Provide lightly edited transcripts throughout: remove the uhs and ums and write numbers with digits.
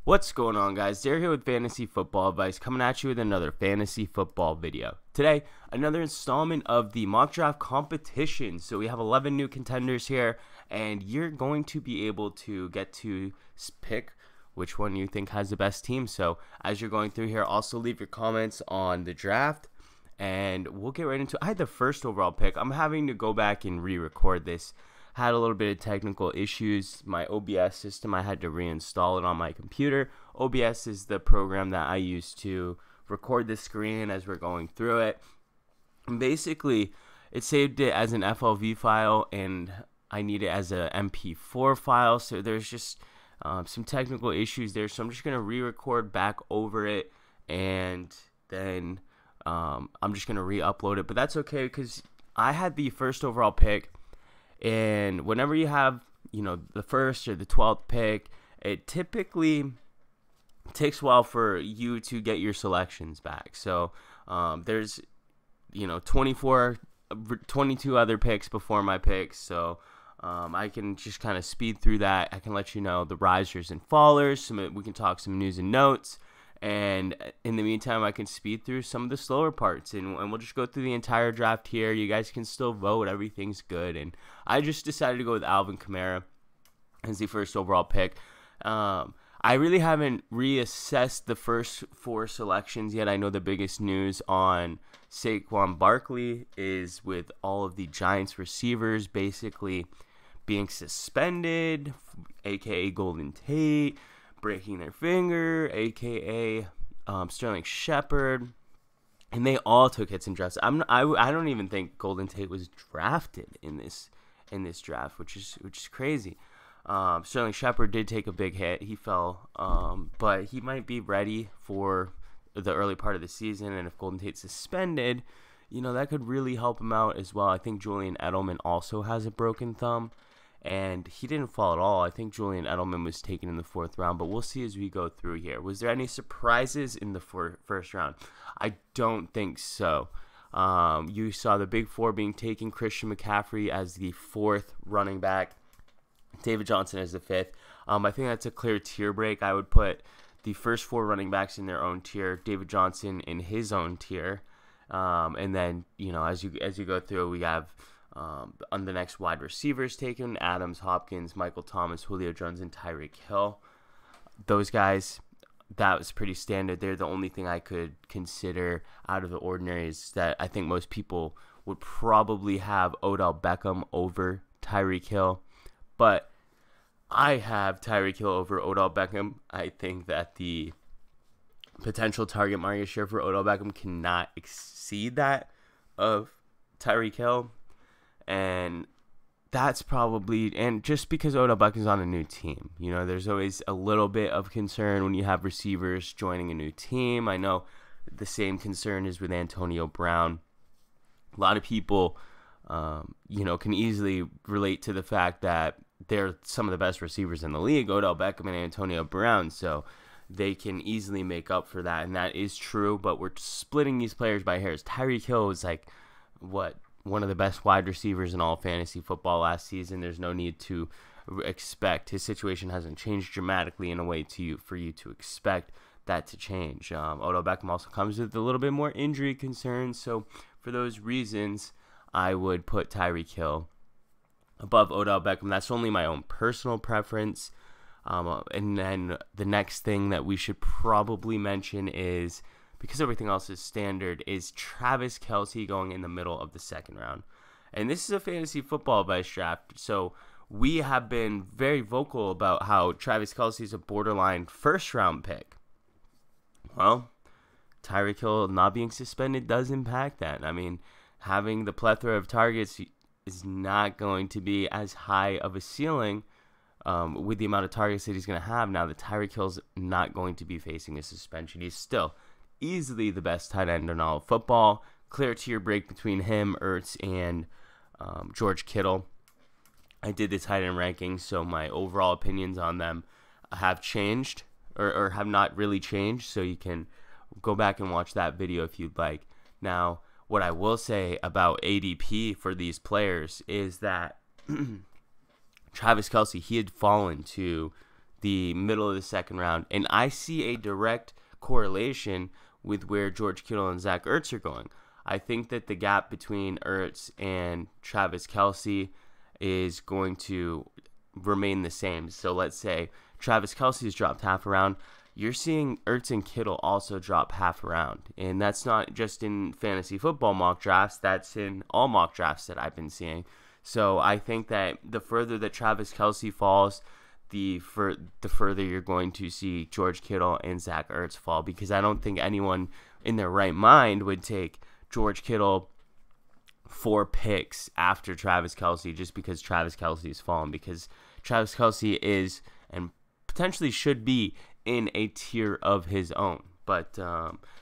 What's going on, guys? Derek here with Fantasy Football Advice, coming at you with another fantasy football video. Today, another installment of the mock draft competition. So we have 11 new contenders here, and you're going to be able to get to pick which one you think has the best team. So as you're going through here, also leave your comments on the draft, and we'll get right into it. I had the first overall pick. I'm having to go back and re-record this. Had a little bit of technical issues. My OBS system, I had to reinstall it on my computer. OBS is the program that I use to record the screen as we're going through it. And basically, it saved it as an FLV file, and I need it as a MP4 file. So there's just some technical issues there. So I'm just going to re-record back over it, and then I'm just going to re-upload it. But that's okay because I had the first overall pick. And whenever you have, the first or the 12th pick, it typically takes a while for you to get your selections back. So there's, 22 other picks before my picks. So I can just kind of speed through that. I can let you know the risers and fallers. We can talk some news and notes. And in the meantime, I can speed through some of the slower parts, and we'll just go through the entire draft here. You guys can still vote. Everything's good. And I just decided to go with Alvin Kamara as the first overall pick. I really haven't reassessed the first 4 selections yet. I know the biggest news on Saquon Barkley is with all of the Giants receivers basically being suspended, a.k.a. Golden Tate, breaking their finger, aka Sterling Shepard, and they all took hits in drafts. I don't even think Golden Tate was drafted in this draft, which is crazy. Sterling Shepard did take a big hit. He fell, but he might be ready for the early part of the season. And if Golden Tate's suspended, that could really help him out as well. I think Julian Edelman also has a broken thumb, and he didn't fall at all. I think Julian Edelman was taken in the 4th round, but we'll see as we go through here. Was there any surprises in the first round? I don't think so. You saw the big 4 being taken: Christian McCaffrey as the 4th running back, David Johnson as the 5th. I think that's a clear tier break. I would put the first 4 running backs in their own tier, David Johnson in his own tier, and then as you go through, we have on the next wide receivers taken: Adams, Hopkins, Michael Thomas, Julio Jones, and Tyreek Hill. Those guys, that was pretty standard. They're the only thing I could consider out of the ordinary is that I think most people would probably have Odell Beckham over Tyreek Hill, but I have Tyreek Hill over Odell Beckham. I think that the potential target market share for Odell Beckham cannot exceed that of Tyreek Hill. And that's probably, and just because Odell Beckham's on a new team, there's always a little bit of concern when you have receivers joining a new team. I know the same concern is with Antonio Brown. A lot of people, can easily relate to the fact that they're some of the best receivers in the league, Odell Beckham and Antonio Brown, so they can easily make up for that, and that is true, but we're splitting these players by hairs. Tyreek Hill is one of the best wide receivers in all fantasy football last season. There's no need to expect. His situation hasn't changed dramatically in a way for you to expect that to change. Odell Beckham also comes with a little bit more injury concerns, so for those reasons, I would put Tyreek Hill above Odell Beckham. That's only my own personal preference. And then the next thing that we should probably mention is, because everything else is standard, is Travis Kelce going in the middle of the 2nd round. And this is a fantasy football advice draft, so we have been very vocal about how Travis Kelce is a borderline 1st round pick. Well, Tyreek Hill not being suspended does impact that. I mean, having the plethora of targets is not going to be as high of a ceiling with the amount of targets that he's going to have now that Tyreek Hill's not going to be facing a suspension. He's still easily the best tight end in all of football. Clear tier break between him, Ertz, and George Kittle. I did the tight end rankings, so my overall opinions on them have changed or have not really changed, so you can go back and watch that video if you'd like. Now, what I will say about ADP for these players is that Travis Kelce, he had fallen to the middle of the second round. And I see a direct correlation with where George Kittle and Zach Ertz are going. I think that the gap between Ertz and Travis Kelce is going to remain the same. So let's say Travis Kelce has dropped half a round. You're seeing Ertz and Kittle also drop half a round. And that's not just in fantasy football mock drafts. That's in all mock drafts that I've been seeing. So I think that the further that Travis Kelce falls, the further you're going to see George Kittle and Zach Ertz fall, because I don't think anyone in their right mind would take George Kittle 4 picks after Travis Kelce just because Travis Kelce has fallen, because Travis Kelce is and potentially should be in a tier of his own. But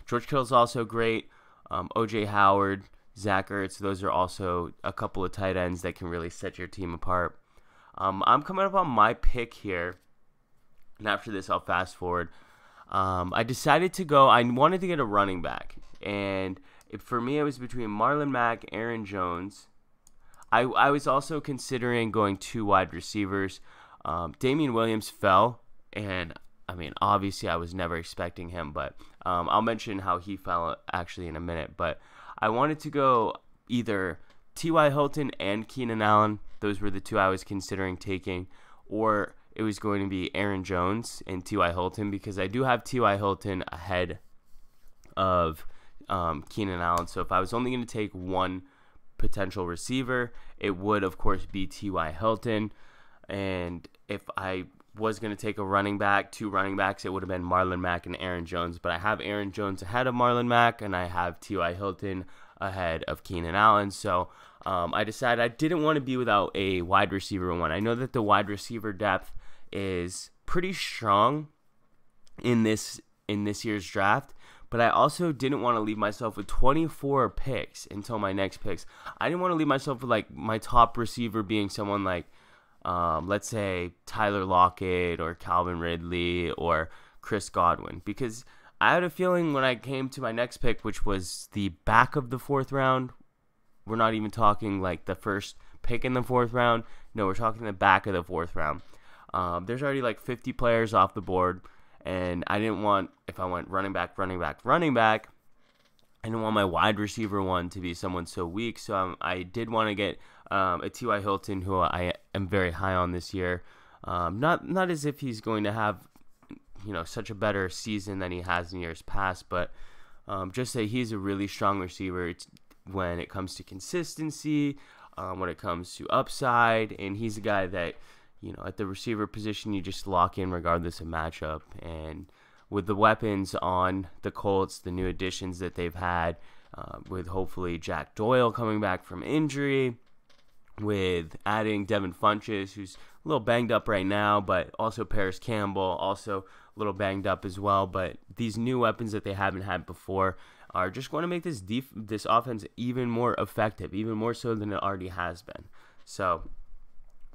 George Kittle's also great. O.J. Howard, Zach Ertz, those are also a couple of tight ends that can really set your team apart. I'm coming up on my pick here, and after this I'll fast forward. I decided to go, I wanted to get a running back, and for me it was between Marlon Mack, Aaron Jones. I was also considering going 2 wide receivers. Damian Williams fell, and I mean, obviously I was never expecting him, but I'll mention how he fell actually in a minute. But I wanted to go either T.Y. Hilton and Keenan Allen. Those were the 2 I was considering taking. Or it was going to be Aaron Jones and T.Y. Hilton, because I do have T.Y. Hilton ahead of Keenan Allen. So if I was only going to take one potential receiver, it would, of course, be T.Y. Hilton. And if I was going to take a running back, 2 running backs, it would have been Marlon Mack and Aaron Jones. But I have Aaron Jones ahead of Marlon Mack, and I have T.Y. Hilton ahead of Keenan Allen. So I decided I didn't want to be without a wide receiver one. I know that the wide receiver depth is pretty strong in this year's draft, but I also didn't want to leave myself with 24 picks until my next picks. I didn't want to leave myself with like my top receiver being someone like let's say Tyler Lockett or Calvin Ridley or Chris Godwin, because I had a feeling when I came to my next pick, which was the back of the 4th round, we're not even talking like the first pick in the 4th round. No, we're talking the back of the 4th round. There's already like 50 players off the board, and I didn't want, if I went running back, I didn't want my wide receiver one to be someone so weak. So I did want to get a T.Y. Hilton, who I am very high on this year. Not as if he's going to have, such a better season than he has in years past, but just say he's a really strong receiver when it comes to consistency, when it comes to upside, and he's a guy that, at the receiver position, you just lock in regardless of matchup. And with the weapons on the Colts, the new additions that they've had, with hopefully Jack Doyle coming back from injury, with adding Devin Funchess, who's a little banged up right now, but also Paris Campbell, also a little banged up as well. But these new weapons that they haven't had before are just going to make this offense even more effective, even more so than it already has been. So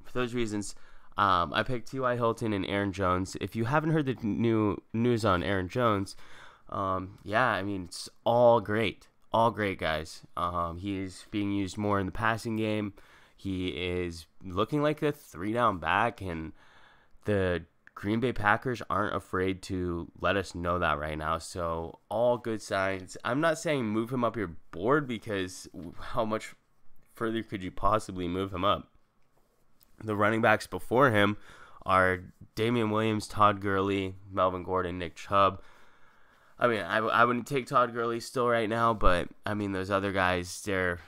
for those reasons, I picked T.Y. Hilton and Aaron Jones. If you haven't heard the new news on Aaron Jones, it's all great. All great, guys. He is being used more in the passing game. He is looking like a 3-down back, and the Green Bay Packers aren't afraid to let us know that right now. So all good signs. I'm not saying move him up your board, because how much further could you possibly move him up? The running backs before him are Damian Williams, Todd Gurley, Melvin Gordon, Nick Chubb. I mean, I wouldn't take Todd Gurley still right now, but I mean, those other guys, they're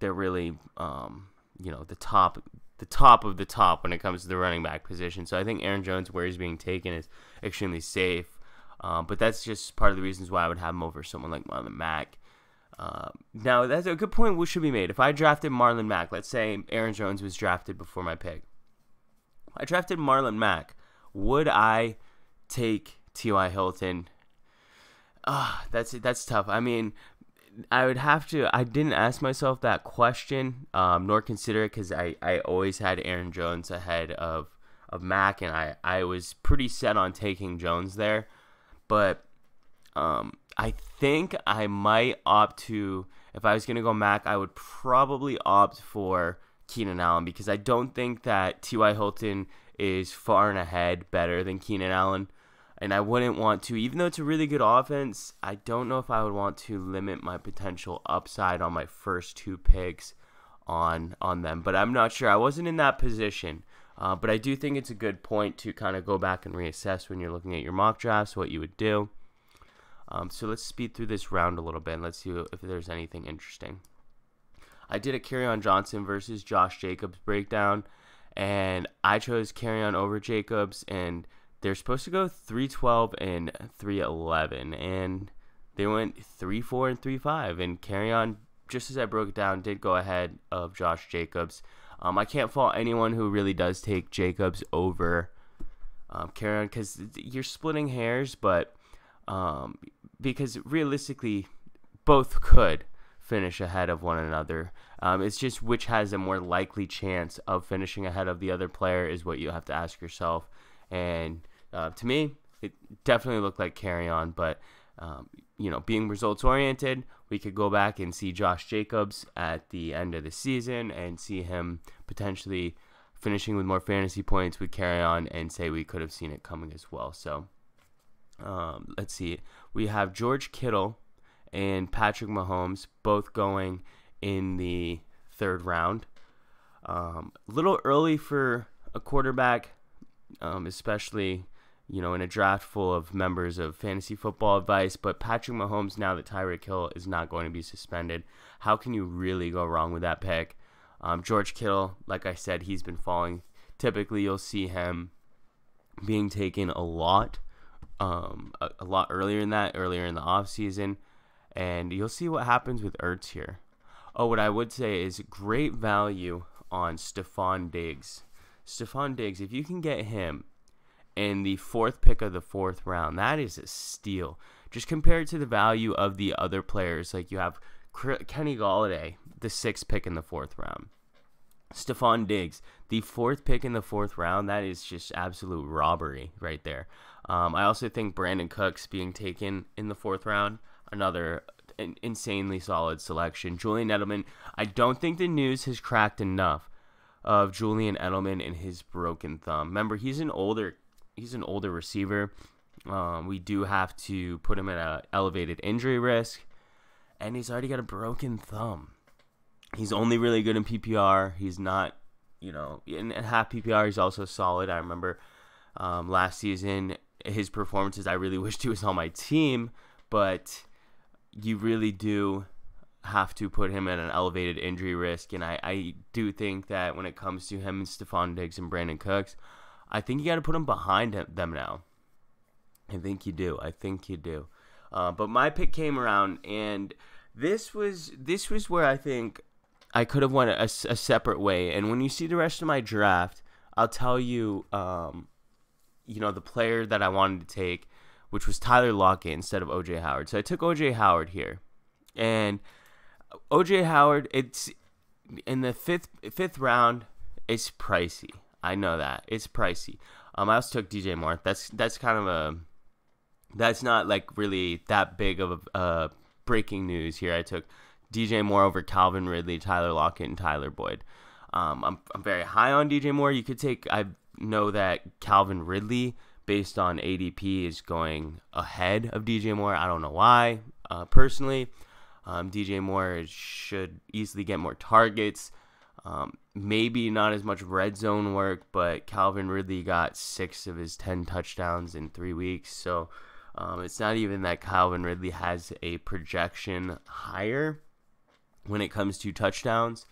really the top of the top when it comes to the running back position. So I think Aaron Jones, where he's being taken, is extremely safe. But that's just part of the reasons why I would have him over someone like Marlon Mack. Now, that's a good point which should be made. If I drafted Marlon Mack, let's say Aaron Jones was drafted before my pick. If I drafted Marlon Mack, would I take T.Y. Hilton? That's tough. I mean, I would have to. I didn't ask myself that question, nor consider it, because I always had Aaron Jones ahead of Mack, and I was pretty set on taking Jones there. But I think I might opt to, if I was going to go Mack, I would probably opt for Keenan Allen, because I don't think that T.Y. Hilton is far and ahead better than Keenan Allen. And I wouldn't want to, even though it's a really good offense, I don't know if I would want to limit my potential upside on my first 2 picks on them. But I'm not sure. I wasn't in that position. But I do think it's a good point to kind of go back and reassess when you're looking at your mock drafts, what you would do. So let's speed through this round a little bit and let's see if there's anything interesting. I did a Kerryon Johnson versus Josh Jacobs breakdown, and I chose Kerryon over Jacobs, and they're supposed to go 3-12 and 3-11, and they went 3-4 and 3-5, and Kerryon, just as I broke it down, did go ahead of Josh Jacobs. I can't fault anyone who really does take Jacobs over Kerryon, because you're splitting hairs, but because realistically both could finish ahead of one another. It's just which has a more likely chance of finishing ahead of the other player is what you have to ask yourself. And to me, it definitely looked like Kerryon, but being results oriented, we could go back and see Josh Jacobs at the end of the season and see him potentially finishing with more fantasy points with Kerryon, and say we could have seen it coming as well. So let's see. We have George Kittle and Patrick Mahomes both going in the 3rd round. A little early for a quarterback, especially in a draft full of members of fantasy football advice. But Patrick Mahomes, now that Tyreek Hill is not going to be suspended, how can you really go wrong with that pick? George Kittle, like I said, he's been falling. Typically, you'll see him being taken a lot earlier in the offseason. And you'll see what happens with Ertz here. Oh, what I would say is great value on Stephon Diggs. Stephon Diggs, if you can get him in the 4th pick of the 4th round, that is a steal. Just compared to the value of the other players, like you have Kenny Golladay, the 6th pick in the 4th round. Stephon Diggs, the 4th pick in the 4th round, that is just absolute robbery right there. I also think Brandon Cooks being taken in the 4th round, another insanely solid selection. Julian Edelman, I don't think the news has cracked enough of Julian Edelman and his broken thumb. Remember, he's an older receiver. We do have to put him at an elevated injury risk, and he's already got a broken thumb. He's only really good in PPR. He's not, in half PPR, he's also solid. I remember last season, his performances, I really wished he was on my team, but you really do have to put him at an elevated injury risk. And I do think that when it comes to him and Stephon Diggs and Brandon Cooks, I think you got to put him behind them now. I think you do. But my pick came around, and this was where I think I could have went a separate way. And when you see the rest of my draft, I'll tell you, the player that I wanted to take, which was Tyler Lockett instead of O.J. Howard. So I took O.J. Howard here. And O.J. Howard, it's in the fifth round, it's pricey. I know that. It's pricey. I also took DJ Moore. That's kind of that's not like really that big of a breaking news here. I took DJ Moore over Calvin Ridley, Tyler Lockett, and Tyler Boyd. I'm very high on DJ Moore. I know that Calvin Ridley, based on ADP, is going ahead of DJ Moore. I don't know why. Personally, DJ Moore should easily get more targets. Maybe not as much red zone work, but Calvin Ridley got 6 of his 10 touchdowns in 3 weeks. So it's not even that Calvin Ridley has a projection higher when it comes to touchdowns.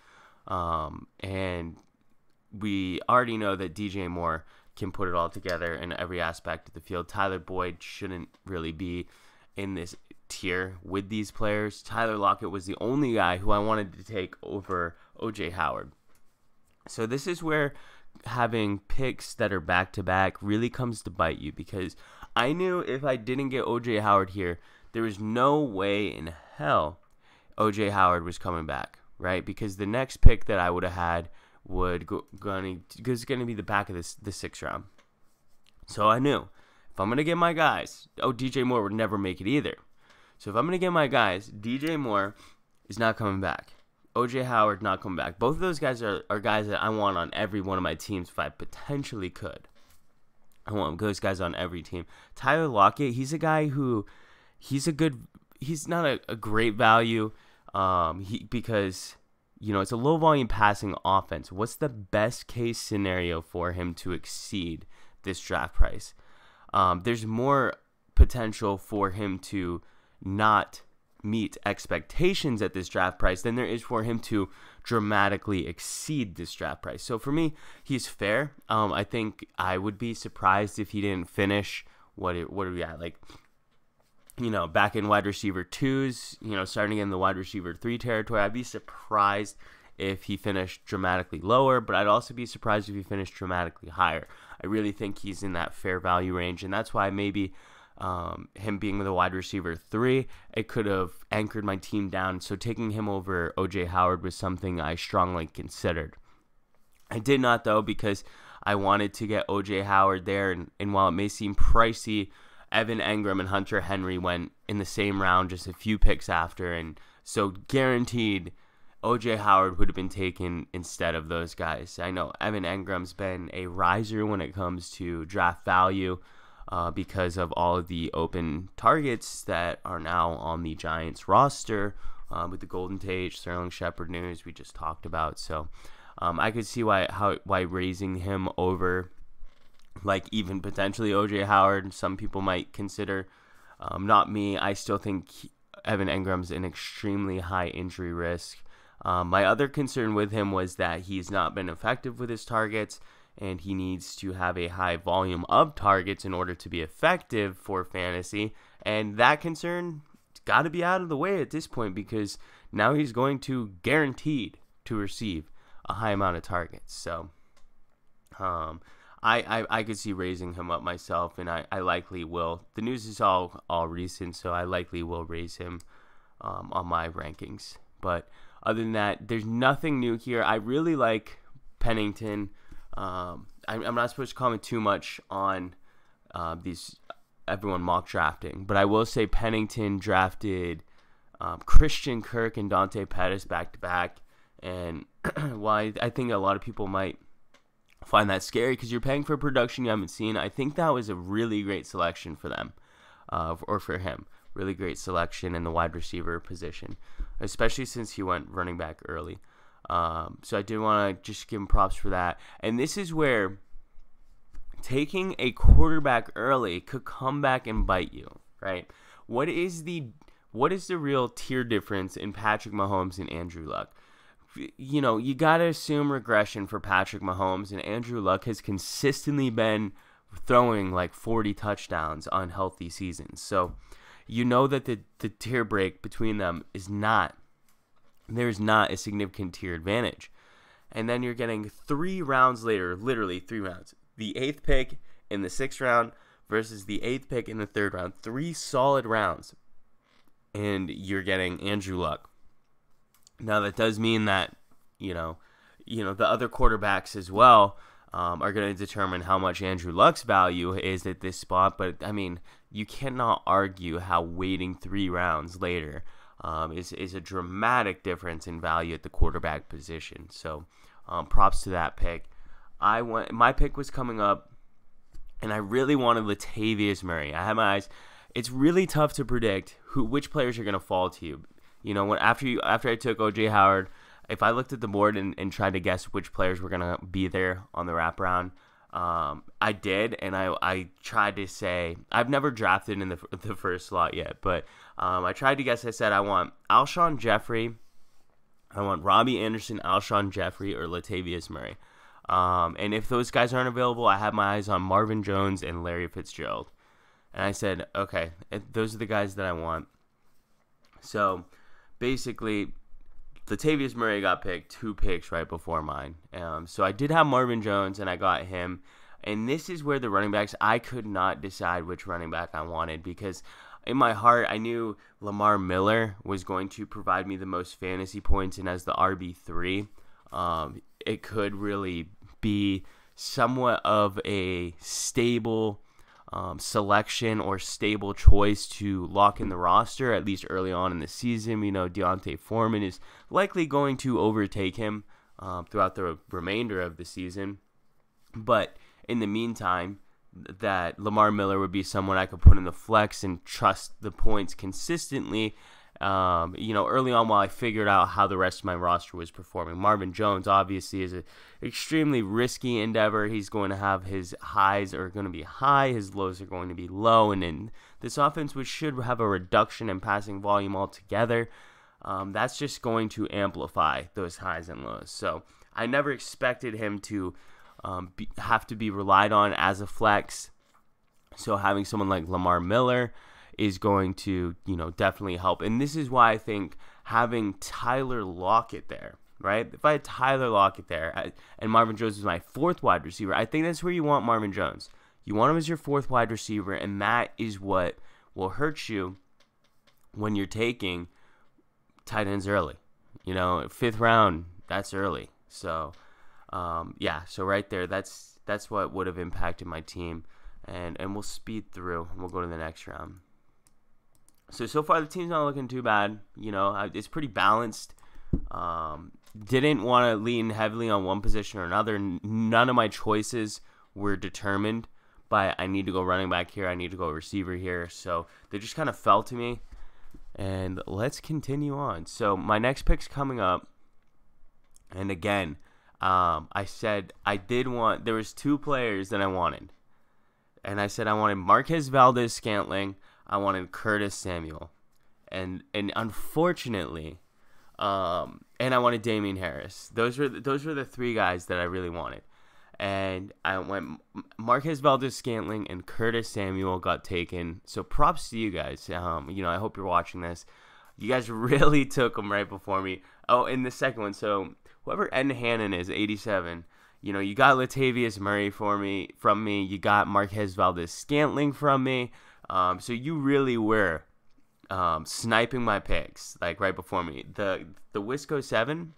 And we already know that DJ Moore can put it all together in every aspect of the field. Tyler Boyd shouldn't really be in this tier with these players. Tyler Lockett was the only guy who I wanted to take over O.J. Howard. So this is where having picks that are back-to-back really comes to bite you, because I knew if I didn't get O.J. Howard here, there was no way in hell O.J. Howard was coming back, right? Because the next pick that I would have had was going to be the back of the 6th round. So I knew if I'm going to get my guys, DJ Moore would never make it either. So if I'm going to get my guys, DJ Moore is not coming back. OJ Howard not coming back. Both of those guys are guys that I want on every one of my teams if I potentially could. I want those guys on every team. Tyler Lockett, he's a guy who he's not a great value because, it's a low volume passing offense. What's the best case scenario for him to exceed this draft price? There's more potential for him to not meet expectations at this draft price than there is for him to dramatically exceed this draft price. So for me, he's fair. I think I would be surprised if he didn't finish what are we at, like, back in wide receiver 2s, starting in the wide receiver 3 territory. I'd be surprised if he finished dramatically lower, but I'd also be surprised if he finished dramatically higher. I really think he's in that fair value range, and that's why maybe him being the wide receiver 3, it could have anchored my team down. So taking him over OJ Howard was something I strongly considered. I did not, though, because I wanted to get OJ Howard there, and while it may seem pricey, Evan Engram and Hunter Henry went in the same round, just a few picks after, and so guaranteed OJ Howard would have been taken instead of those guys. I know Evan Engram's been a riser when it comes to draft value, because of all of the open targets that are now on the Giants roster, with the Golden Tate, Sterling Shepard news we just talked about. So I could see why raising him over, like, even potentially OJ Howard, some people might consider. Not me. I still think Evan Engram's an extremely high injury risk. My other concern with him was that he's not been effective with his targets, and he needs to have a high volume of targets in order to be effective for fantasy. And that concern got to be out of the way at this point, because now he's going to guaranteed to receive a high amount of targets. So I could see raising him up myself, and I likely will. The news is all recent, so I likely will raise him on my rankings. But other than that, there's nothing new here. I really like Pennington. I'm not supposed to comment too much on everyone mock drafting, but I will say Pennington drafted Christian Kirk and Dante Pettis back to back, and while I think a lot of people might find that scary because you're paying for production you haven't seen, I think that was a really great selection for them, or for him. Really great selection in the wide receiver position, especially since he went running back early. So I did want to just give him props for that. And this is where taking a quarterback early could come back and bite you, right? What is the real tier difference in Patrick Mahomes and Andrew Luck? You got to assume regression for Patrick Mahomes, and Andrew Luck has consistently been throwing like 40 touchdowns on healthy seasons. So that the tier break between them there's not a significant tier advantage. And then you're getting 3 rounds later, literally 3 rounds, the 8th pick in the 6th round versus the 8th pick in the 3rd round, 3 solid rounds, and you're getting Andrew Luck. Now that does mean that, the other quarterbacks as well are going to determine how much Andrew Luck's value is at this spot. But, I mean, you cannot argue how waiting 3 rounds later is a dramatic difference in value at the quarterback position. So props to that pick. My pick was coming up, and I really wanted Latavius Murray. I had my eyes. It's really tough to predict which players are going to fall to you. After I took OJ Howard, if I looked at the board and tried to guess which players were going to be there on the wraparound, I did, and I tried to say, I've never drafted in the first slot yet, but I tried to guess. I said I want Alshon Jeffrey, I want Robbie Anderson, Alshon Jeffrey, or Latavius Murray. And if those guys aren't available, I have my eyes on Marvin Jones and Larry Fitzgerald. And I said, okay, those are the guys that I want. So basically, Latavius Murray got picked 2 picks right before mine. So I did have Marvin Jones, and I got him. And this is where the running backs, I could not decide which running back I wanted, because in my heart, I knew Lamar Miller was going to provide me the most fantasy points, and as the RB3, it could really be somewhat of a stable selection or stable choice to lock in the roster, at least early on in the season. We know Deontay Foreman is likely going to overtake him throughout the remainder of the season. But in the meantime, that Lamar Miller would be someone I could put in the flex and trust the points consistently, early on while I figured out how the rest of my roster was performing. Marvin Jones obviously is an extremely risky endeavor. He's going to have his highs are going to be high, his lows are going to be low, and in this offense, which should have a reduction in passing volume altogether, that's just going to amplify those highs and lows. So I never expected him to have to be relied on as a flex. So having someone like Lamar Miller is going to, definitely help. And this is why I think having Tyler Lockett there, right? If I had Tyler Lockett there and Marvin Jones is my fourth wide receiver, I think that's where you want Marvin Jones. You want him as your fourth wide receiver, and that is what will hurt you when you're taking tight ends early. Fifth round, that's early. So, so right there, that's what would have impacted my team. And we'll speed through, and we'll go to the next round. So far the team's not looking too bad. It's pretty balanced. Didn't want to lean heavily on one position or another. None of my choices were determined by I need to go running back here, I need to go receiver here. So they just kind of fell to me. And let's continue on. So my next pick's coming up. And again, I said there was two players that I wanted. And I said I wanted Marquez Valdes-Scantling, I wanted Curtis Samuel, and unfortunately, and I wanted Damian Harris. Those were the three guys that I really wanted, and I went Marquez Valdes-Scantling and Curtis Samuel got taken. So props to you guys. I hope you're watching this. You guys really took them right before me. Oh, and the second one. So whoever Ed Hannon is, 87. You got Latavius Murray from me. You got Marquez Valdes-Scantling from me. So you really were sniping my picks like right before me. The Wisco 7,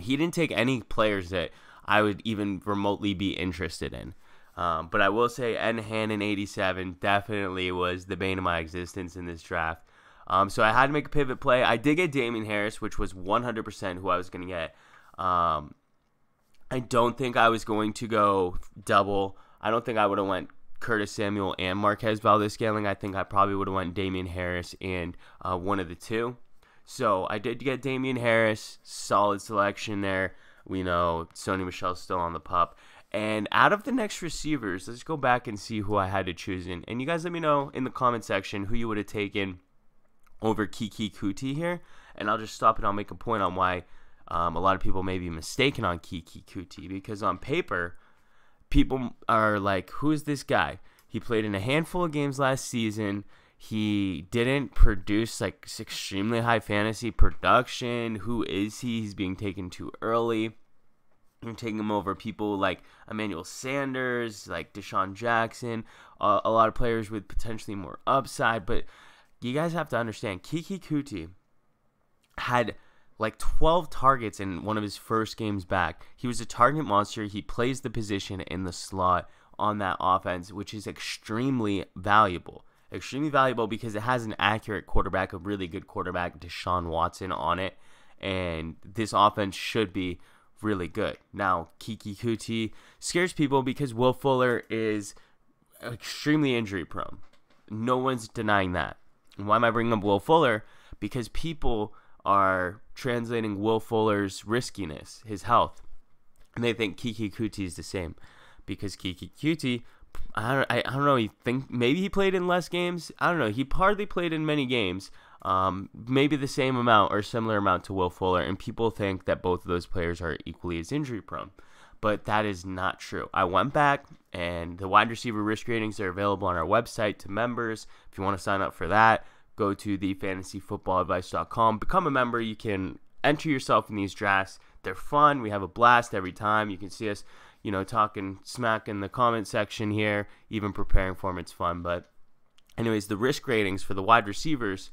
he didn't take any players that I would even remotely be interested in. But I will say Ed Hannon 87 definitely was the bane of my existence in this draft. So I had to make a pivot play. I did get Damian Harris, which was 100% who I was going to get. I don't think I was going to go double. I don't think I would have went Curtis Samuel and Marquez Valdes-Scantling. I think I probably would have went Damian Harris and one of the two. So I did get Damian Harris. Solid selection there. We know Sony Michel's still on the pup. And out of the next receivers, let's go back and see who I had to choose in. And you guys let me know in the comment section who you would have taken over Kiki Qt here. And I'll just stop and I'll make a point on why a lot of people may be mistaken on Kiki Qt. Because on paper, people are like, who is this guy? He played in a handful of games last season. He didn't produce like extremely high fantasy production. Who is he? He's being taken too early. You're taking him over people like Emmanuel Sanders, like Deshaun Jackson, a lot of players with potentially more upside. But you guys have to understand, Kiki Qt had like 12 targets in one of his first games back. He was a target monster. He plays the position in the slot on that offense, which is extremely valuable. Extremely valuable because it has an accurate quarterback, a really good quarterback, Deshaun Watson, on it. And this offense should be really good. Now, Kiki Qt scares people because Will Fuller is extremely injury prone. No one's denying that. And why am I bringing up Will Fuller? Because people are translating Will Fuller's riskiness, his health, and they think Kiki Qt is the same. Because Kiki Qt, I don't know, you think maybe he played in less games? I don't know. He hardly played in many games. Maybe the same amount or similar amount to Will Fuller, and people think that both of those players are equally as injury prone. But that is not true. I went back, and the wide receiver risk ratings are available on our website to members. If you want to sign up for that, go to thefantasyfootballadvice.com. Become a member. You can enter yourself in these drafts. They're fun. We have a blast every time. You can see us, talking smack in the comment section here, even preparing for them. It's fun. But anyways, the risk ratings for the wide receivers,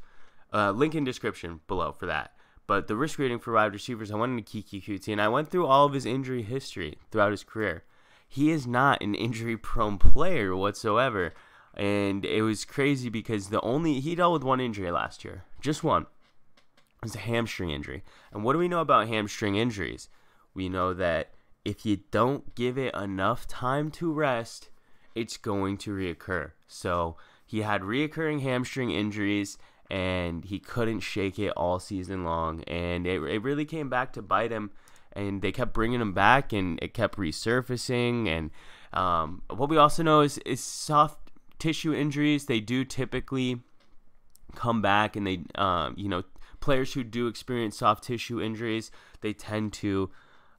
link in description below for that. But the risk rating for wide receivers, I went into Kiki Qt, and I went through all of his injury history throughout his career. he is not an injury-prone player whatsoever. And it was crazy because he dealt with one injury last year, just one. It was a hamstring injury. And what do we know about hamstring injuries? We know that if you don't give it enough time to rest, it's going to reoccur. So he had reoccurring hamstring injuries, and he couldn't shake it all season long. And it really came back to bite him. And they kept bringing him back, and it kept resurfacing. And what we also know is soft tissue injuries, they do typically come back, and they players who do experience soft tissue injuries, they tend to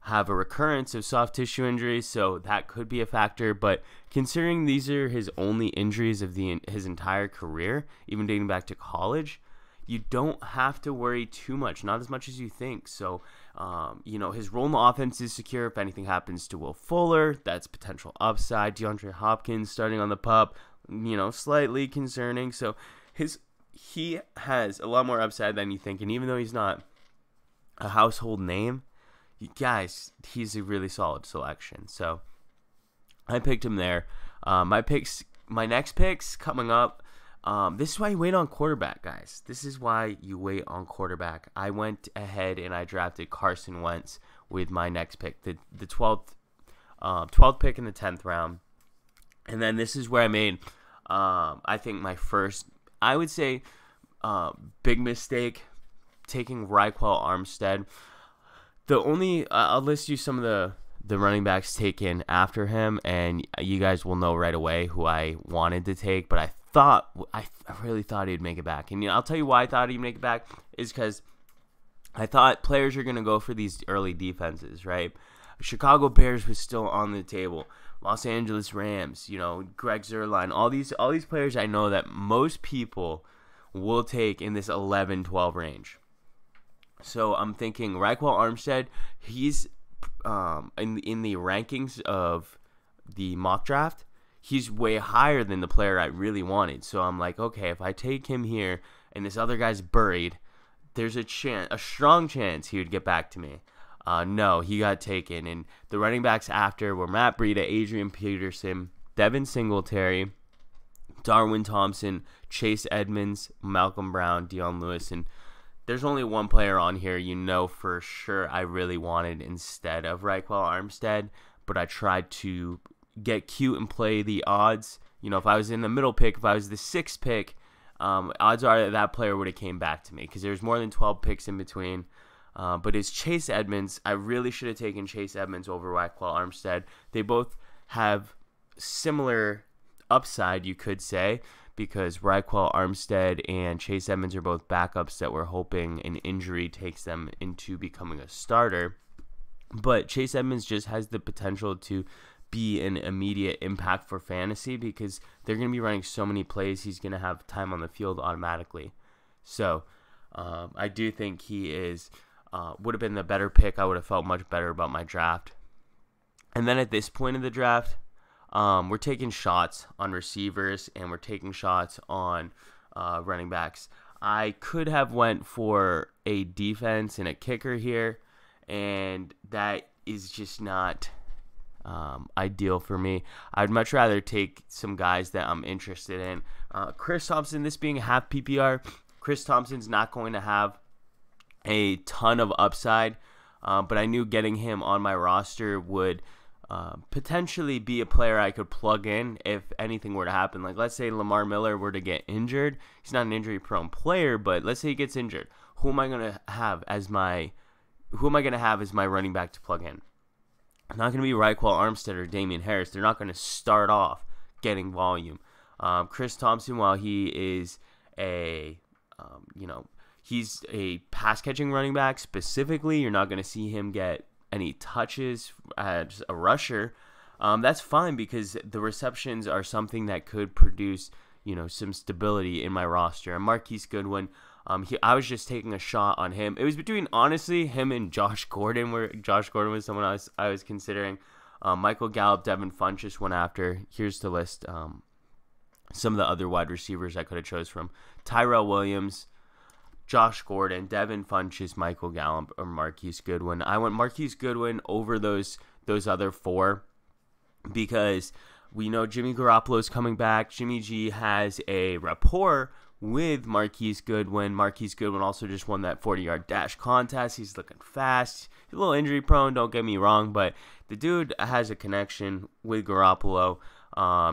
have a recurrence of soft tissue injuries, so that could be a factor. But considering these are his only injuries of his entire career, even dating back to college, you don't have to worry too much, not as much as you think. So his role in the offense is secure. If anything happens to Will Fuller, that's potential upside. DeAndre Hopkins starting on the pup, slightly concerning. So he has a lot more upside than you think. And even though he's not a household name, guys, he's a really solid selection. So I picked him there. My next picks coming up. This is why you wait on quarterback, guys. This is why you wait on quarterback. I went ahead and I drafted Carson Wentz with my next pick, the 12th pick in the 10th round. And then this is where I made, I think, my first, I would say, big mistake, taking Raekwon Armstead. I'll list you some of the running backs taken after him, and you guys will know right away who I wanted to take, but I really thought he'd make it back. And I'll tell you why I thought he'd make it back is because I thought players are going to go for these early defenses, right? Chicago Bears was still on the table. Los Angeles Rams, Greg Zuerlein, all these players I know that most people will take in this 11-12 range. So I'm thinking Raekwon Armstead, he's in the rankings of the mock draft, he's way higher than the player I really wanted. So I'm like, okay, if I take him here and this other guy's buried, there's a strong chance he would get back to me. No, he got taken. And the running backs after were Matt Breida, Adrian Peterson, Devin Singletary, Darwin Thompson, Chase Edmunds, Malcolm Brown, Dion Lewis. And there's only one player on here for sure I really wanted instead of Raekwon Armstead, but I tried to get cute and play the odds. If I was in the middle pick, if I was the 6th pick, odds are that player would have came back to me because there's more than 12 picks in between. But it's Chase Edmunds. I really should have taken Chase Edmunds over Raekwon Armstead. They both have similar upside, you could say, because Raekwon Armstead and Chase Edmunds are both backups that we're hoping an injury takes them into becoming a starter. But Chase Edmunds just has the potential to be an immediate impact for fantasy because they're going to be running so many plays. He's going to have time on the field automatically. So I do think he would have been the better pick. I would have felt much better about my draft. And then at this point of the draft, we're taking shots on receivers and we're taking shots on running backs. I could have went for a defense and a kicker here, and that is just not ideal for me. I'd much rather take some guys that I'm interested in. Chris Thompson, this being a half PPR, Chris Thompson's not going to have a ton of upside, but I knew getting him on my roster would potentially be a player I could plug in if anything were to happen. Like, let's say Lamar Miller were to get injured. He's not an injury-prone player, but let's say he gets injured. Who am I going to have as my running back to plug in? It's not going to be Raekwon Armstead or Damian Harris. They're not going to start off getting volume. Chris Thompson, while he is he's a pass-catching running back specifically, you're not going to see him get any touches as a rusher. That's fine because the receptions are something that could produce, some stability in my roster. And Marquise Goodwin, I was just taking a shot on him. It was between, honestly, him and Josh Gordon, where Josh Gordon was someone I was considering. Michael Gallup, Devin Funchess went after. Here's the list. Some of the other wide receivers I could have chose from. Tyrell Williams, Josh Gordon, Devin Funchess, Michael Gallup, or Marquise Goodwin. I went Marquise Goodwin over those other four. because we know Jimmy Garoppolo is coming back. Jimmy G has a rapport with Marquise Goodwin. Marquise Goodwin also just won that 40-yard dash contest. He's looking fast. He's a little injury prone, don't get me wrong, but the dude has a connection with Garoppolo.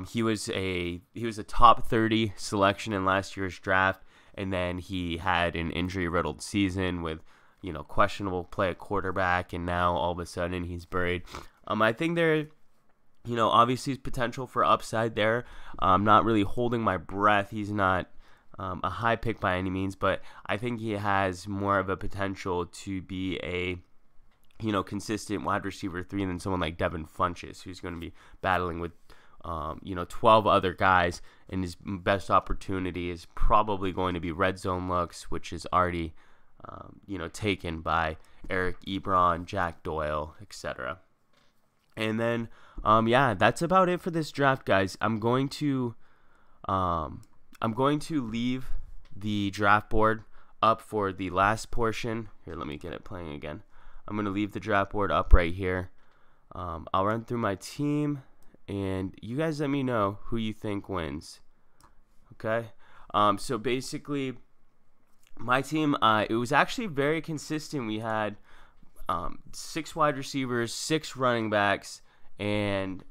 He was a top 30 selection in last year's draft, and then he had an injury-riddled season with, questionable play at quarterback, and now all of a sudden he's buried. I think there, obviously is potential for upside there. I'm not really holding my breath. He's not a high pick by any means, but I think he has more of a potential to be a consistent wide receiver 3 than someone like Devin Funchess, who's going to be battling with 12 other guys, and his best opportunity is probably going to be red zone looks, which is already taken by Eric Ebron, Jack Doyle, etc. And then that's about it for this draft, guys. I'm going to leave the draft board up for the last portion. Here, let me get it playing again. I'm going to leave the draft board up right here. I'll run through my team, and you guys let me know who you think wins. Okay? So basically, my team, it was actually very consistent. We had 6 wide receivers, 6 running backs, and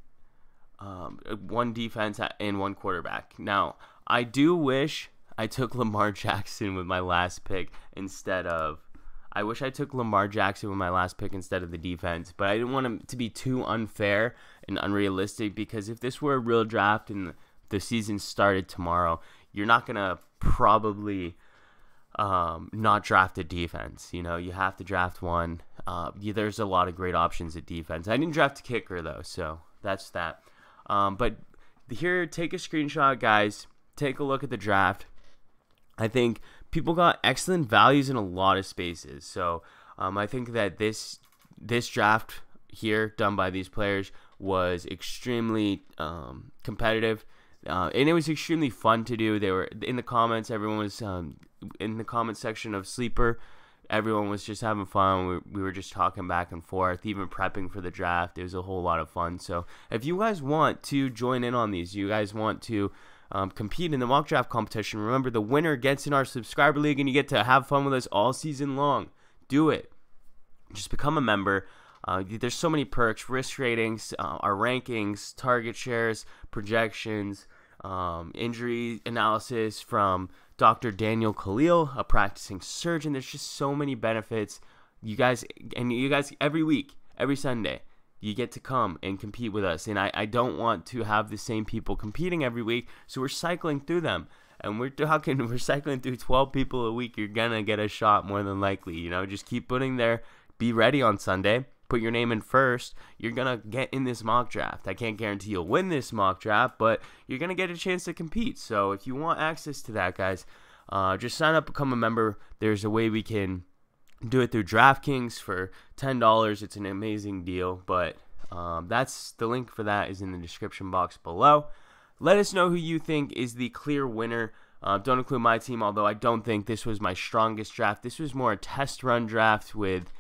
1 defense and 1 quarterback. Now, I do wish I took Lamar Jackson with my last pick instead of the defense, but I didn't want him to be too unfair and unrealistic, because if this were a real draft and the season started tomorrow, you're not going to probably not draft a defense. You have to draft one. There's a lot of great options at defense. I didn't draft a kicker, though, so that's that. But here, take a screenshot, guys. Take a look at the draft. I think people got excellent values in a lot of spaces. So I think that this draft here done by these players was extremely competitive. And it was extremely fun to do. They were in the comments. Everyone was in the comment section of Sleeper. Everyone was just having fun. We were just talking back and forth, even prepping for the draft. It was a whole lot of fun. So if you guys want to join in on these, you guys want to compete in the mock draft competition, remember, the winner gets in our subscriber league, and you get to have fun with us all season long. Do it. Just become a member. There's so many perks, risk ratings, our rankings, target shares, projections, injury analysis from Dr. Daniel Khalil, a practicing surgeon. There's just so many benefits. You guys, every week, every Sunday, you get to come and compete with us. And I don't want to have the same people competing every week, so we're cycling through them. And we're cycling through 12 people a week. You're going to get a shot more than likely. Just keep putting there. Be ready on Sunday. Put your name in first. You're going to get in this mock draft. I can't guarantee you'll win this mock draft, but you're going to get a chance to compete. So if you want access to that, guys, just sign up, become a member. There's a way we can do it through DraftKings for $10. It's an amazing deal, but that's the link for that is in the description box below. Let us know who you think is the clear winner. Don't include my team, although I don't think this was my strongest draft. This was more a test run draft with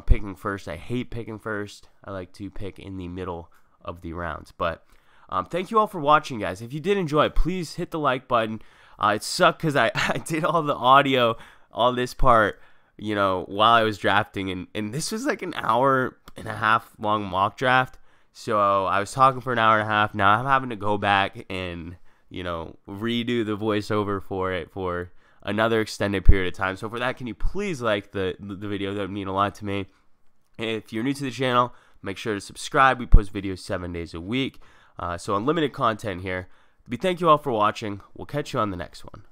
picking first. I hate picking first. I like to pick in the middle of the rounds. But thank you all for watching, guys. If you did enjoy it, please hit the like button. It sucked because I did all the audio, all this part, while I was drafting. And this was like an hour and a half long mock draft. So I was talking for an hour and a half. Now I'm having to go back and, redo the voiceover for it for another extended period of time. So for that, can you please like the video? That would mean a lot to me. If you're new to the channel, make sure to subscribe. We post videos 7 days a week. So unlimited content here. We thank you all for watching. We'll catch you on the next one.